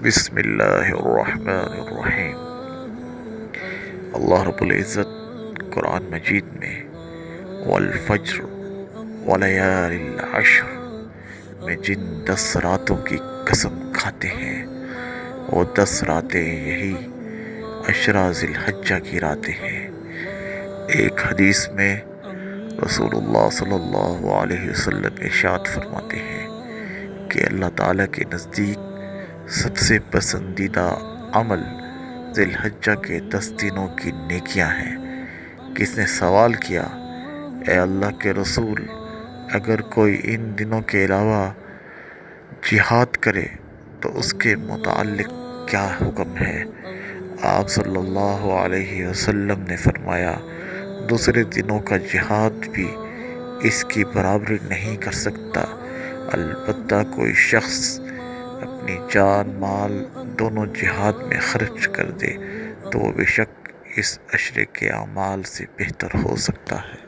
بسم اللہ الرحمن الرحیم۔ اللہ رب العزت قرآن مجید میں والفجر ولیال العشر میں جن 10 راتوں کی قسم کھاتے ہیں وہ 10 راتیں یہی عشرہ ذی الحجہ کی راتیں ہیں۔ ایک حدیث میں رسول اللہ صلی اللہ علیہ وسلم ارشاد فرماتے ہیں کہ اللہ تعالیٰ کے نزدیک سب سے پسندیدہ عمل ذی الحجہ کے 10 دنوں کی نیکیاں ہیں۔ کس نے سوال کیا، اے اللہ کے رسول، اگر کوئی ان دنوں کے علاوہ جہاد کرے تو اس کے متعلق کیا حکم ہے؟ آپ صلی اللہ علیہ وسلم نے فرمایا، دوسرے دنوں کا جہاد بھی اس کی برابری نہیں کر سکتا، البتہ کوئی شخص اپنی جان مال دونوں جہاد میں خرچ کر دے تو وہ بے شک اس عشرے کے اعمال سے بہتر ہو سکتا ہے۔